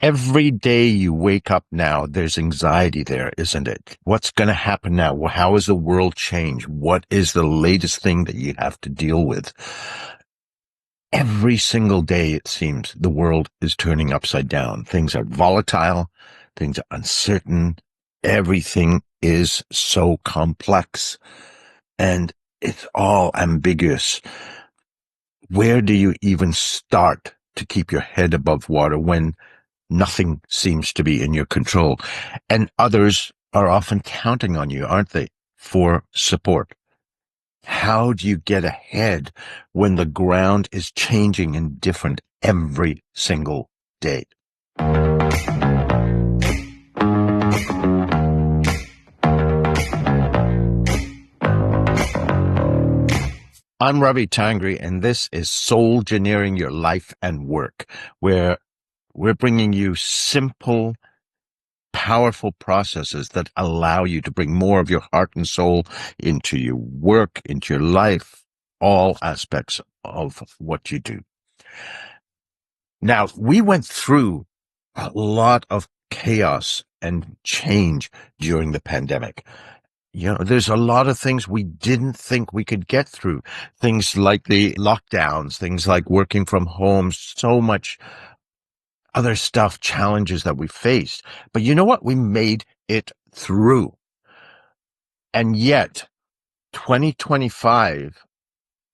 Every day you wake up now, there's anxiety there, isn't it? What's going to happen now? Well, how has the world changed? What is the latest thing that you have to deal with? Every single day, it seems, the world is turning upside down. Things are volatile. Things are uncertain. Everything is so complex and it's all ambiguous. Where do you even start to keep your head above water when nothing seems to be in your control? And others are often counting on you, aren't they, for support? How do you get ahead when the ground is changing and different every single day? I'm Ravi Tangri, and this is SOULgineering Your Life and Work, where we're bringing you simple, powerful processes that allow you to bring more of your heart and soul into your work, into your life, all aspects of what you do. Now, we went through a lot of chaos and change during the pandemic. There's a lot of things we didn't think we could get through. Things like the lockdowns, things like working from home, so much other stuff, challenges that we faced. But you know what? We made it through. And yet 2025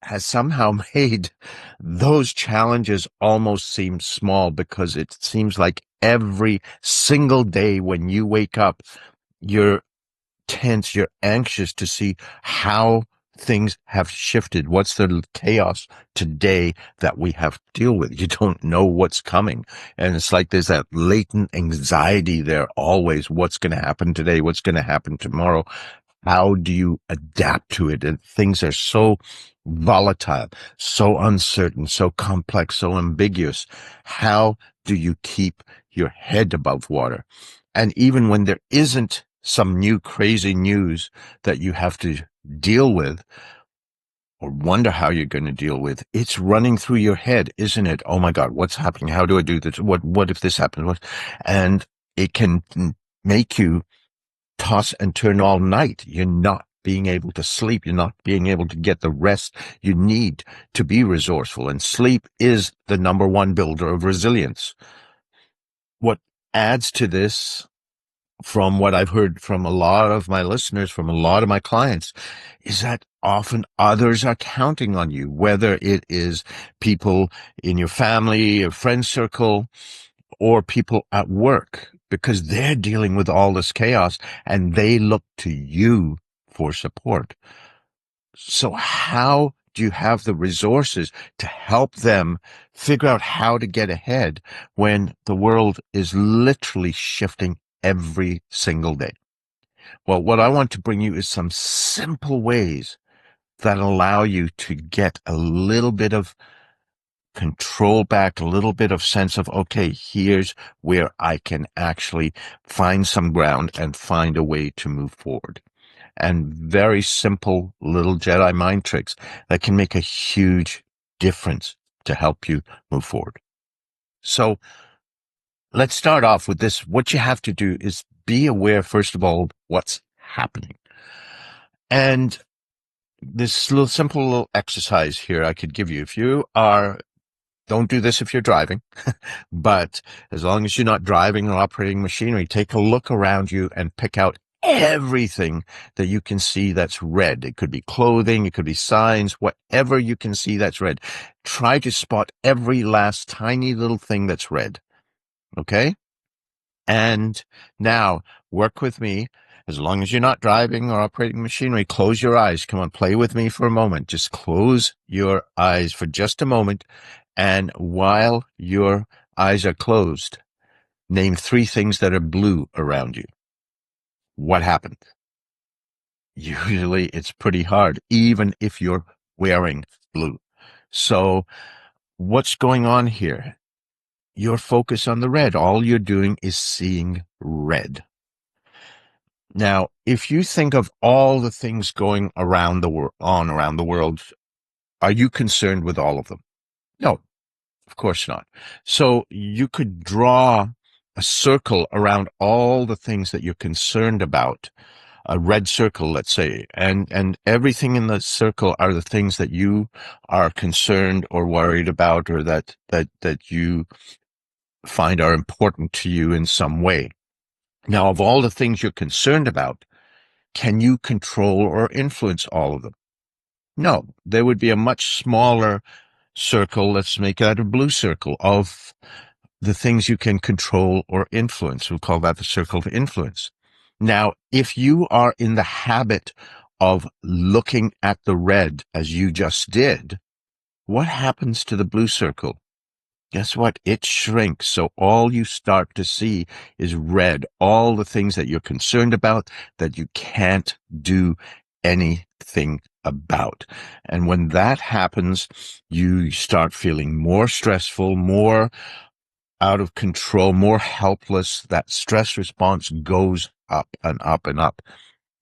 has somehow made those challenges almost seem small, because it seems like every single day when you wake up, you're tense, you're anxious to see how things have shifted. What's the chaos today that we have to deal with? You don't know what's coming. And it's like there's that latent anxiety there always. What's going to happen today? What's going to happen tomorrow? How do you adapt to it? And things are so volatile, so uncertain, so complex, so ambiguous. How do you keep your head above water? And even when there isn't some new crazy news that you have to deal with or wonder how you're going to deal with, it's running through your head, isn't it? Oh my God, what's happening? How do I do this? What if this happens? And it can make you toss and turn all night. You're not being able to sleep. You're not being able to get the rest you need to be resourceful. And sleep is the number one builder of resilience. What adds to this, from what I've heard from a lot of my listeners, from a lot of my clients, is that often others are counting on you, whether it is people in your family, your friend circle, or people at work, because they're dealing with all this chaos and they look to you for support. So how do you have the resources to help them figure out how to get ahead when the world is literally shifting every single day? Well, what I want to bring you is some simple ways that allow you to get a little bit of control back, a little bit of sense of, okay, here's where I can actually find some ground and find a way to move forward. And very simple little Jedi mind tricks that can make a huge difference to help you move forward. So let's start off with this. What you have to do is be aware, first of all, what's happening. And this little simple little exercise here I could give you. Don't do this if you're driving, but as long as you're not driving or operating machinery, take a look around you and pick out everything that you can see that's red. It could be clothing, it could be signs, whatever you can see that's red. Try to spot every last tiny little thing that's red. Okay? And now work with me. As long as you're not driving or operating machinery, close your eyes. Come on, play with me for a moment. Just close your eyes for just a moment. And while your eyes are closed, name 3 things that are blue around you. What happened? Usually it's pretty hard, even if you're wearing blue. So what's going on here? You're focused on the red. All you're doing is seeing red. Now, if you think of all the things going around the world, are you concerned with all of them? No, of course not. So you could draw a circle around all the things that you're concerned about, a red circle, let's say, and everything in the circle are the things that you are concerned or worried about, or that you find are important to you in some way. Now, of all the things you're concerned about, can you control or influence all of them? No, there would be a much smaller circle. Let's make that a blue circle of the things you can control or influence. We'll call that the circle of influence. Now, if you are in the habit of looking at the red as you just did, what happens to the blue circle? Guess what? It shrinks. So all you start to see is red, all the things that you're concerned about that you can't do anything about. And when that happens, you start feeling more stressful, more out of control, more helpless. That stress response goes up and up and up.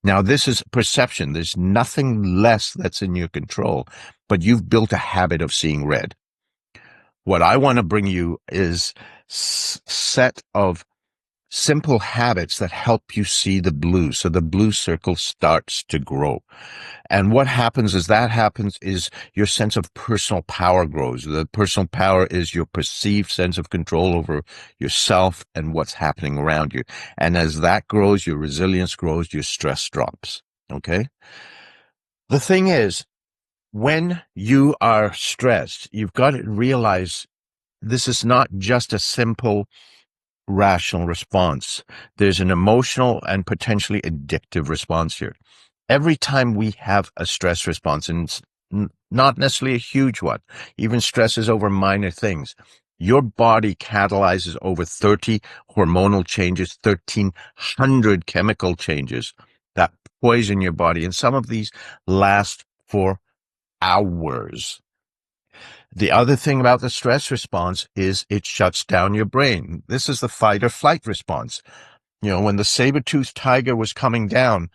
Now, this is perception. There's nothing less that's in your control, but you've built a habit of seeing red. What I want to bring you is set of simple habits that help you see the blue. So the blue circle starts to grow. And what happens is your sense of personal power grows. The personal power is your perceived sense of control over yourself and what's happening around you. And as that grows, your resilience grows, your stress drops. Okay? The thing is, when you are stressed, you've got to realize this is not just a simple rational response. There's an emotional and potentially addictive response here. Every time we have a stress response, and it's not necessarily a huge one, even stresses over minor things, your body catalyzes over 30 hormonal changes, 1,300 chemical changes that poison your body. And some of these last for hours. The other thing about the stress response is it shuts down your brain. This is the fight or flight response. When the saber-toothed tiger was coming down,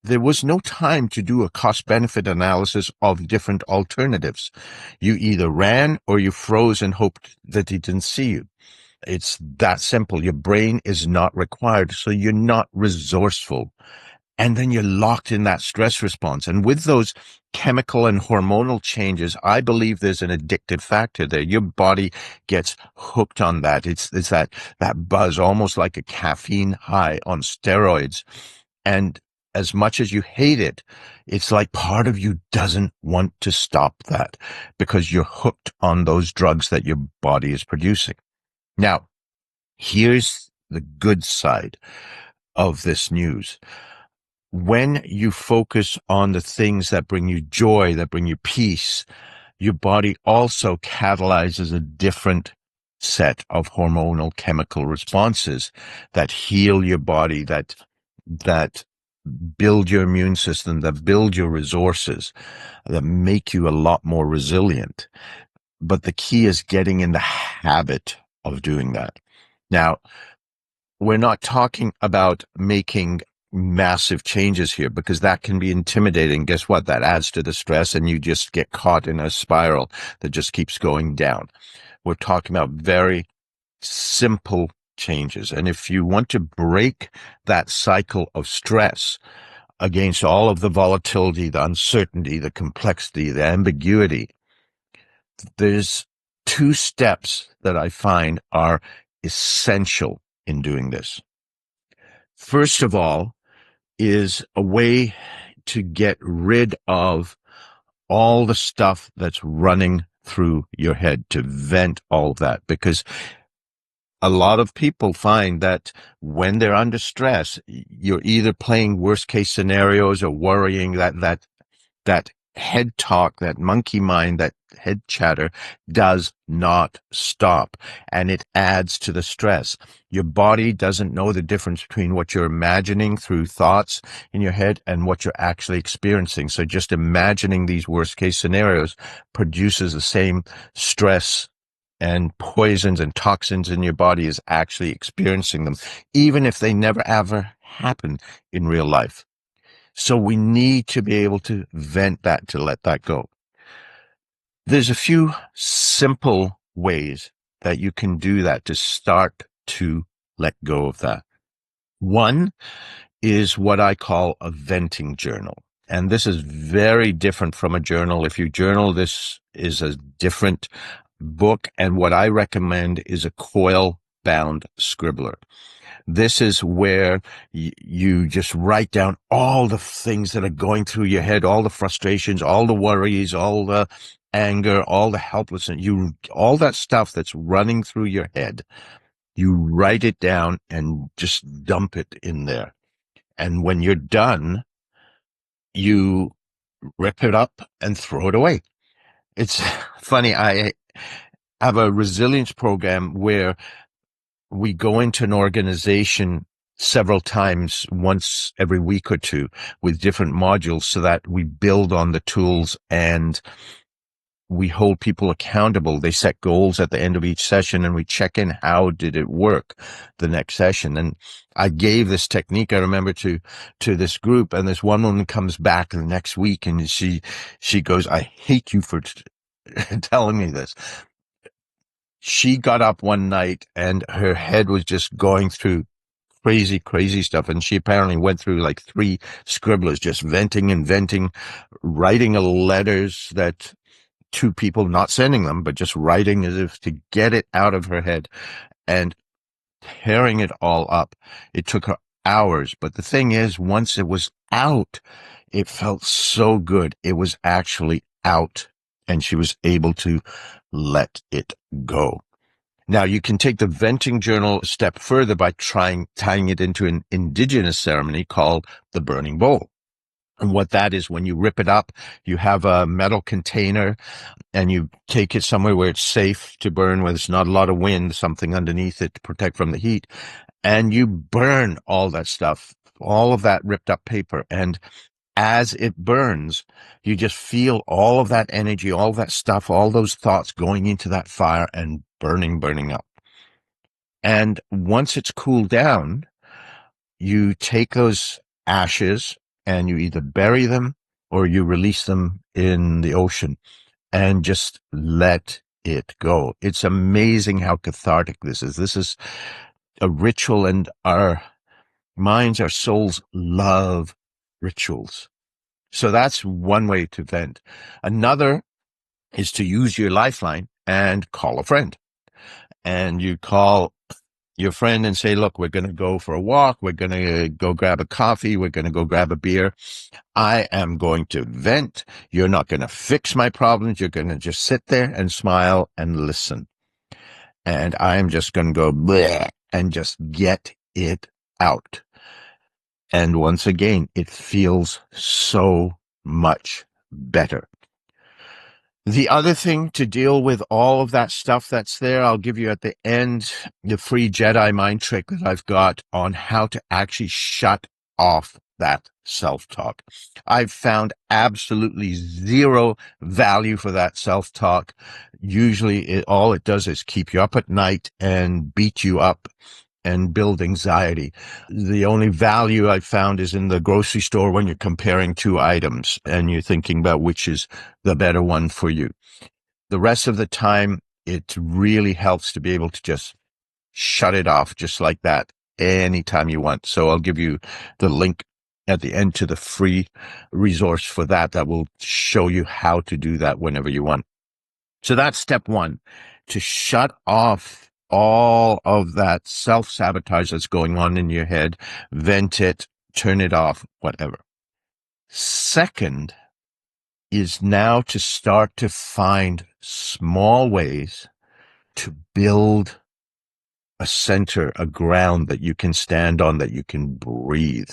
there was no time to do a cost-benefit analysis of different alternatives. You either ran or you froze and hoped that he didn't see you. It's that simple. Your brain is not required, so you're not resourceful. And then you're locked in that stress response. And with those chemical and hormonal changes, I believe there's an addictive factor there. Your body gets hooked on that. It's that buzz, almost like a caffeine high on steroids. And as much as you hate it, it's like part of you doesn't want to stop that because you're hooked on those drugs that your body is producing. Now, here's the good side of this news. When you focus on the things that bring you joy, that bring you peace, your body also catalyzes a different set of hormonal chemical responses that heal your body, that build your immune system, that build your resources, that make you a lot more resilient. But the key is getting in the habit of doing that. Now, we're not talking about making massive changes here because that can be intimidating. Guess what? That adds to the stress and you just get caught in a spiral that just keeps going down. We're talking about very simple changes. And if you want to break that cycle of stress against all of the volatility, the uncertainty, the complexity, the ambiguity, there's 2 steps that I find are essential in doing this. First of all, is a way to get rid of all the stuff that's running through your head, to vent all of that. Because a lot of people find that when they're under stress, you're either playing worst case scenarios or worrying. That head talk, that monkey mind, that head chatter does not stop, and it adds to the stress. Your body doesn't know the difference between what you're imagining through thoughts in your head and what you're actually experiencing. So just imagining these worst case scenarios produces the same stress and poisons and toxins in your body as actually experiencing them, even if they never ever happen in real life. So we need to be able to vent that, to let that go. There's a few simple ways that you can do that to start to let go of that. One is what I call a venting journal. And this is very different from a journal. If you journal, this is a different book. And what I recommend is a coil bound scribbler. This is where you just write down all the things that are going through your head, all the frustrations, all the worries, all the anger, all the helplessness, all that stuff that's running through your head. You write it down and just dump it in there. And when you're done, you rip it up and throw it away. It's funny. I have a resilience program where we go into an organization several times, once every week or two, with different modules so that we build on the tools and we hold people accountable. They set goals at the end of each session and we check in. How did it work the next session? And I gave this technique, I remember, to this group, and this one woman comes back the next week and she goes, I hate you for telling me this. She got up one night and her head was just going through crazy stuff. And she apparently went through like 3 scribblers, just venting and venting, writing letters that to people, not sending them, but just writing as if to get it out of her head and tearing it all up. It took her hours. But the thing is, once it was out, it felt so good. It was actually out and she was able to let it go. Now, you can take the venting journal a step further by tying it into an indigenous ceremony called the burning bowl. And what that is, when you rip it up, you have a metal container and you take it somewhere where it's safe to burn, where there's not a lot of wind, something underneath it to protect from the heat. And you burn all that stuff, all of that ripped up paper. And as it burns, you just feel all of that energy, all that stuff, all those thoughts going into that fire and burning up. And once it's cooled down, you take those ashes and you either bury them or you release them in the ocean and just let it go. It's amazing how cathartic this is. This is a ritual, and our minds, our souls love rituals. So that's one way to vent. Another is to use your lifeline and call a friend. And you call your friend and say, look, we're going to go for a walk. We're going to go grab a coffee. We're going to go grab a beer. I am going to vent. You're not going to fix my problems. You're going to just sit there and smile and listen. And I'm just going to go bleh and just get it out. And once again, it feels so much better. The other thing to deal with all of that stuff that's there, I'll give you at the end the free Jedi mind trick that I've got on how to actually shut off that self-talk. I've found absolutely zero value for that self-talk. Usually all it does is keep you up at night and beat you up and build anxiety. The only value I've found is in the grocery store when you're comparing 2 items and you're thinking about which is the better one for you. The rest of the time, it really helps to be able to just shut it off just like that anytime you want. So I'll give you the link at the end to the free resource for that will show you how to do that whenever you want. So that's step 1, to shut off all of that self-sabotage that's going on in your head, vent it, turn it off, whatever. Second is now to start to find small ways to build a center, a ground that you can stand on, that you can breathe,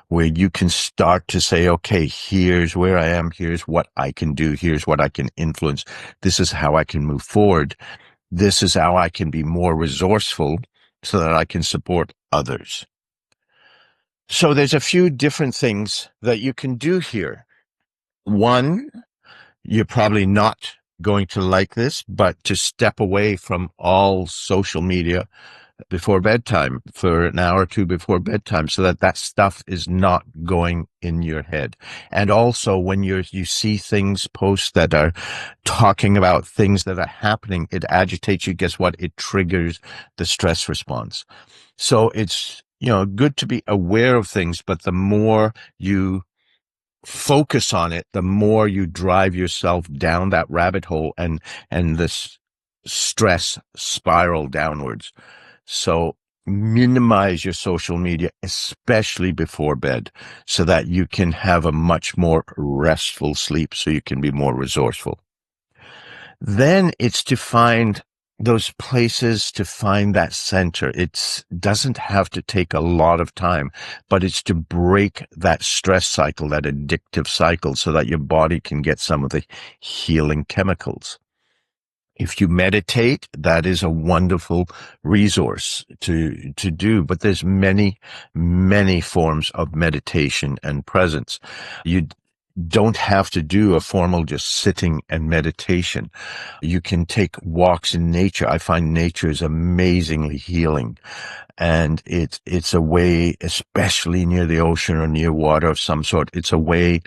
where you can start to say, okay, here's where I am, here's what I can do, here's what I can influence, this is how I can move forward. This is how I can be more resourceful so that I can support others. So there's a few different things that you can do here. One, you're probably not going to like this, but to step away from all social media before bedtime, for an hour or two before bedtime, so that that stuff is not going in your head. And also when you see things post that are talking about things that are happening, it agitates you. Guess what? It triggers the stress response. So it's, good to be aware of things, but the more you focus on it, the more you drive yourself down that rabbit hole, and this stress spiral downwards. So minimize your social media, especially before bed, so that you can have a much more restful sleep, so you can be more resourceful. Then it's to find those places, to find that center. It doesn't have to take a lot of time, but it's to break that stress cycle, that addictive cycle, so that your body can get some of the healing chemicals. If you meditate, that is a wonderful resource to do, but there's many, many forms of meditation and presence. You don't have to do a formal just sitting and meditation. You can take walks in nature. I find nature is amazingly healing. And it's a way, especially near the ocean or near water of some sort, it's a way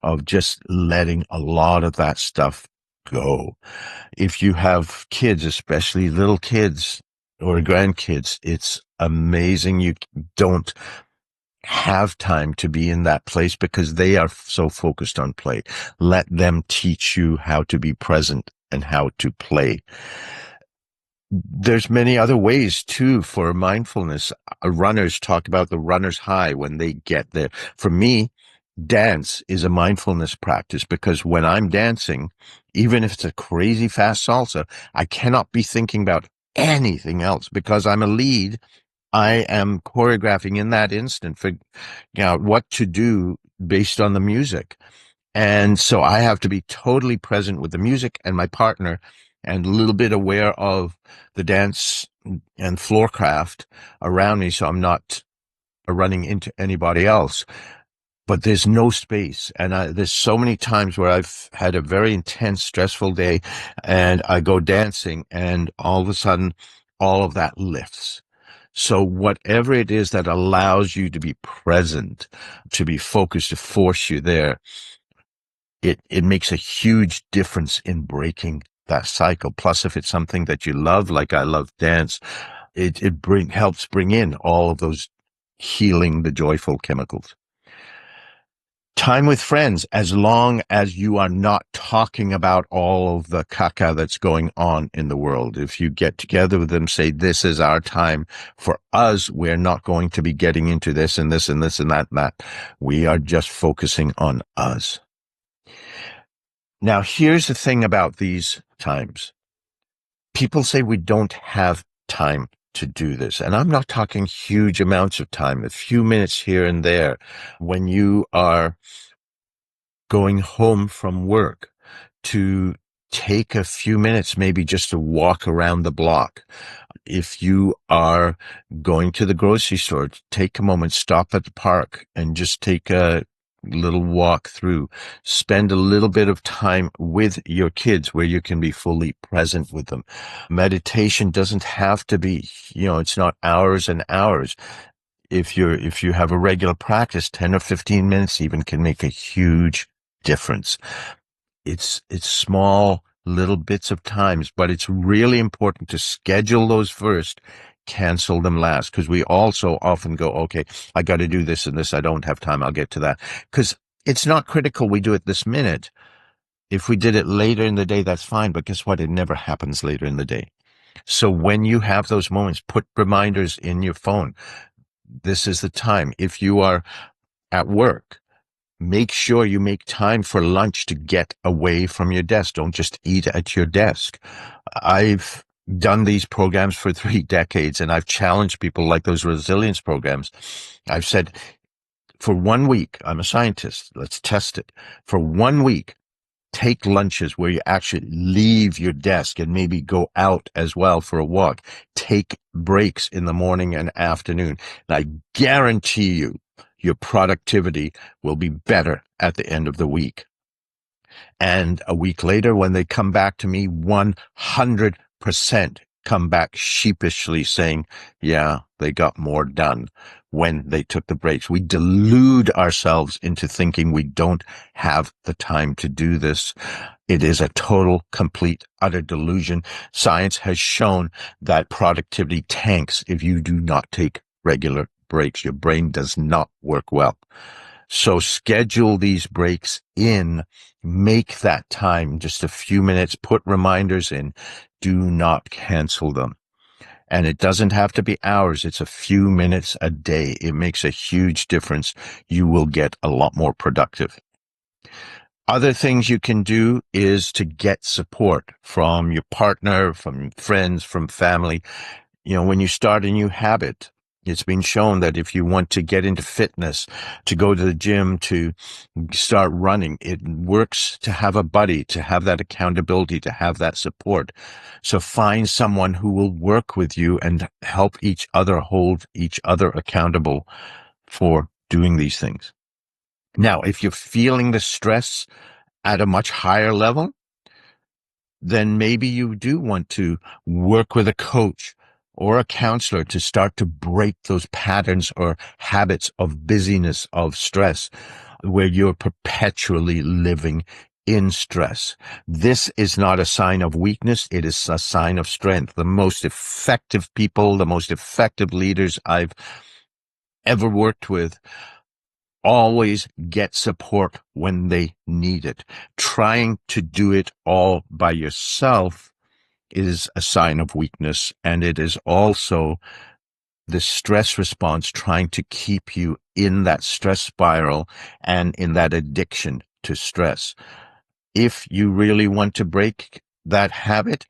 of just letting a lot of that stuff go. If you have kids, especially little kids or grandkids, it's amazing. You don't have time to be in that place because they are so focused on play. Let them teach you how to be present and how to play. There's many other ways too for mindfulness. Runners talk about the runner's high when they get there. For me, dance is a mindfulness practice, because when I'm dancing, even if it's a crazy fast salsa, I cannot be thinking about anything else because I'm a lead. I am choreographing in that instant, figuring out what to do based on the music. And so I have to be totally present with the music and my partner, and a little bit aware of the dance and floor craft around me, so I'm not running into anybody else. But there's no space. And there's so many times where I've had a very intense, stressful day, and I go dancing, and all of a sudden, all of that lifts. So whatever it is that allows you to be present, to be focused, to force you there, it makes a huge difference in breaking that cycle. Plus, if it's something that you love, like I love dance, it helps bring in all of those healing, the joyful chemicals. Time with friends, as long as you are not talking about all of the caca that's going on in the world. If you get together with them, say, this is our time for us. We're not going to be getting into this and this and this and that and that. We are just focusing on us. Now, here's the thing about these times. People say we don't have time to do this. And I'm not talking huge amounts of time, a few minutes here and there. When you are going home from work, to take a few minutes, maybe just to walk around the block. If you are going to the grocery store, take a moment, stop at the park and just take a little walk through. Spend a little bit of time with your kids where you can be fully present with them. Meditation doesn't have to be, it's not hours and hours. If you have a regular practice, 10 or 15 minutes even can make a huge difference. It's small little bits of times, but it's really important to schedule those first, cancel them last, because we also often go, okay, I got to do this and this. I don't have time. I'll get to that. Because it's not critical we do it this minute. If we did it later in the day, that's fine. But guess what? It never happens later in the day. So when you have those moments, put reminders in your phone. This is the time. If you are at work, make sure you make time for lunch to get away from your desk. Don't just eat at your desk. I've done these programs for 3 decades, and I've challenged people, like those resilience programs. I've said, for 1 week, I'm a scientist, let's test it. For 1 week, take lunches where you actually leave your desk and maybe go out as well for a walk. Take breaks in the morning and afternoon. And I guarantee you, your productivity will be better at the end of the week. And a week later, when they come back to me, 100% come back sheepishly saying, yeah, they got more done when they took the breaks. We delude ourselves into thinking we don't have the time to do this. It is a total, complete, utter delusion. Science has shown that productivity tanks if you do not take regular breaks. Your brain does not work well. So schedule these breaks in, make that time just a few minutes, put reminders in, do not cancel them. And it doesn't have to be hours. It's a few minutes a day. It makes a huge difference. You will get a lot more productive. Other things you can do is to get support from your partner, from friends, from family. You know, when you start a new habit, it's been shown that if you want to get into fitness, to go to the gym, to start running, it works to have a buddy, to have that accountability, to have that support. So find someone who will work with you and help each other, hold each other accountable for doing these things. Now, if you're feeling the stress at a much higher level, then maybe you do want to work with a coach or a counselor to start to break those patterns or habits of busyness, of stress, where you're perpetually living in stress. This is not a sign of weakness. It is a sign of strength. The most effective people, the most effective leaders I've ever worked with always get support when they need it. Trying to do it all by yourself is a sign of weakness, and it is also the stress response trying to keep you in that stress spiral and in that addiction to stress. If you really want to break that habit,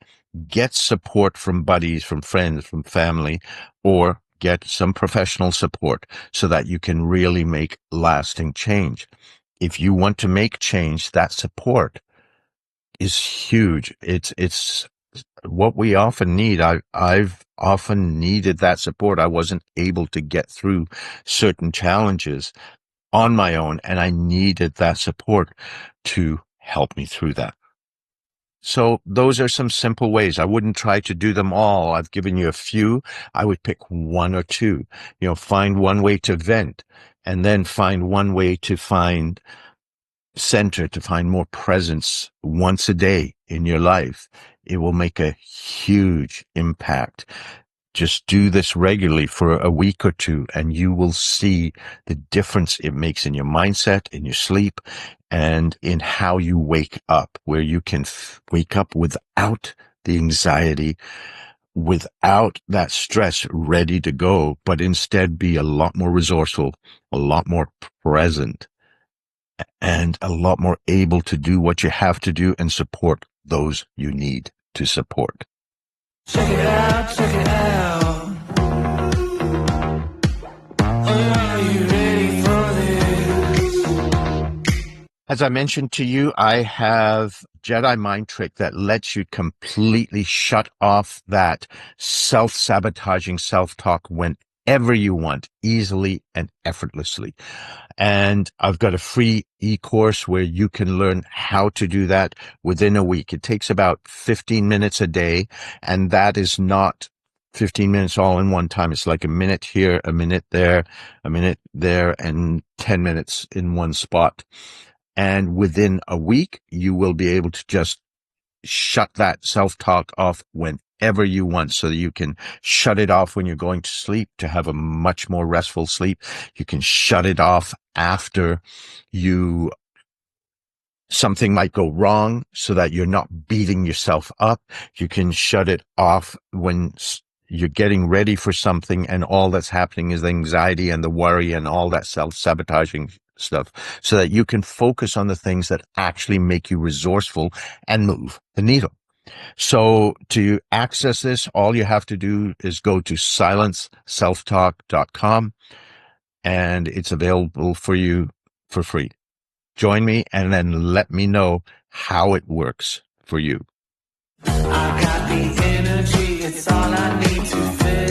get support from buddies, from friends, from family, or get some professional support so that you can really make lasting change. If you want to make change, that support is huge. It's what we often need. I've often needed that support. I wasn't able to get through certain challenges on my own, and I needed that support to help me through that. So those are some simple ways. I wouldn't try to do them all. I've given you a few. I would pick one or two. You know, find one way to vent, and then find one way to find center, to find more presence once a day in your life. It will make a huge impact. Just do this regularly for a week or two, and you will see the difference it makes in your mindset, in your sleep, and in how you wake up, where you can wake up without the anxiety, without that stress ready to go, but instead be a lot more resourceful, a lot more present, and a lot more able to do what you have to do and support those you need to support. Check it out, check it out. Are you ready for this? As I mentioned to you, I have Jedi mind trick that lets you completely shut off that self-sabotaging self-talk whenever you want, easily and effortlessly. And I've got a free e-course where you can learn how to do that within a week. It takes about 15 minutes a day, and that is not 15 minutes all in one time. It's like a minute here, a minute there, and 10 minutes in one spot. And within a week, you will be able to just shut that self-talk off whenever you want, so that you can shut it off when you're going to sleep to have a much more restful sleep. You can shut it off after something might go wrong, so that you're not beating yourself up. You can shut it off when you're getting ready for something and all that's happening is the anxiety and the worry and all that self-sabotaging stuff, so that you can focus on the things that actually make you resourceful and move the needle. So to access this, all you have to do is go to silenceselftalk.com, and it's available for you for free. Join me and then let me know how it works for you. I got the energy, it's all I need to feel.